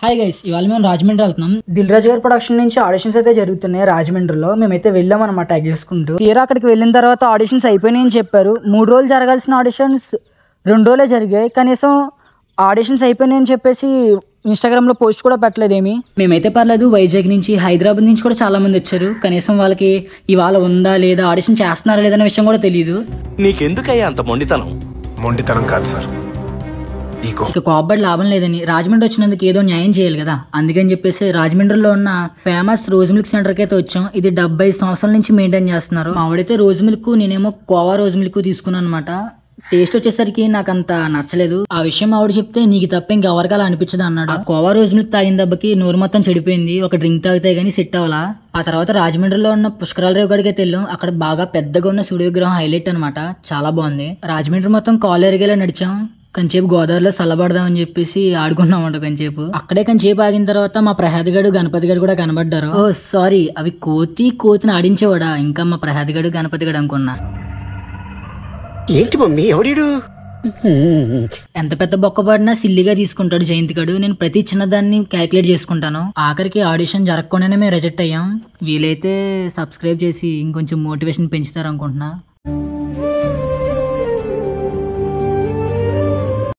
Hi guys, ఇవాళ మేము రాజమండ్రి వెళ్తున్నాం. దిల్ రాజు గారి ప్రొడక్షన్ నుంచి ఆడిషన్స్ అయితే జరుగుతున్నాయి రాజమండ్రిలో. మేమైతే వెళ్ళాం అనమాట ఎగేసుకుంటూ. తీరా అక్కడికి వెళ్ళిన తర్వాత ఆడిషన్స్ అయిపోయినాయని చెప్పారు. 3 రోజులు జరగాల్సిన ఆడిషన్స్ 2 రోజులే జరిగాయి. కనీసం ఆడిషన్స్ అయిపోయినాయని చెప్పేసి ఇన్స్టాగ్రామ్లో పోస్ట్ కూడా పెట్టలేదేమి. మేమైతే పర్లేదు, వైజాగ్ నుంచి హైదరాబాద్ నుంచి కూడా చాలా మంది వచ్చారు. కనీసం వాళ్ళకి ఇవాళ ఉందా లేదా, ఆడిషన్ చేస్తున్నారా లేదనే విషయం కూడా తెలియదు. నీకెందుకయ్యా అంత మొండితనం? మొండితనం కాదు సార్, ఇక కోపబడి లాభం లేదని రాజమండ్రి వచ్చినందుకు ఏదో న్యాయం చేయాలి కదా, అందుకని చెప్పేసి రాజమండ్రిలో ఉన్న ఫేమస్ రోజ్ మిల్క్ సెంటర్కి అయితే వచ్చాం. ఇది 75 సంవత్సరాల నుంచి మెయింటైన్ చేస్తున్నారు. ఆవిడైతే రోజ్ మిల్క్, నేనేమో కోవా రోజ్ మిల్క్ తీసుకున్నాను అనమాట. టేస్ట్ వచ్చేసరికి నాకు అంత నచ్చలేదు. ఆ విషయం ఆవిడ చెప్తే నీకు తప్ప ఇంకెవరికి అలా అనిపించదు అన్నాడు. కోవా రోజ్ మిల్క్ తాగిన దెబ్బకి నోరు మొత్తం చెడిపోయింది. ఒక డ్రింక్ తాగితే గానీ సెట్ అవ్వాలా. ఆ తర్వాత రాజమండ్రిలో ఉన్న పుష్కరాల రేవు కాడికి అయితే వెళ్ళాం. అక్కడ బాగా పెద్దగా ఉన్న సూర్య విగ్రహం హైలైట్ అనమాట, చాలా బాగుంది. రాజమండ్రి మొత్తం కాలేరిగేలా నడిచాం. కొంచెంసేపు గోదావరిలో చల్లబడదామని చెప్పేసి ఆడుకున్నామంట కొంచెంసేపు. అక్కడే కొంచెంసేపు ఆగిన తర్వాత మా ప్రసాద్ గడు, గణపతి గడు కూడా కనబడ్డారు. ఓ సారీ, అవి కోతిని ఆడించేవాడా, ఇంకా మా ప్రసాద్ గడు, గణపతి గడు అనుకున్నా. ఏంటి మమ్మీ ఎవడు? ఎంత పెద్ద బొక్క పడినా సిల్లిగా తీసుకుంటాడు జయంతి గడు. నేను ప్రతి చిన్నదాన్ని క్యాలిక్యులేట్ చేసుకుంటాను. ఆఖరికి ఆడిషన్ జరగకుండానే మేము రిజెక్ట్ అయ్యాం. వీలైతే సబ్స్క్రైబ్ చేసి ఇంకొంచెం మోటివేషన్ పెంచుతారు అనుకుంటున్నా.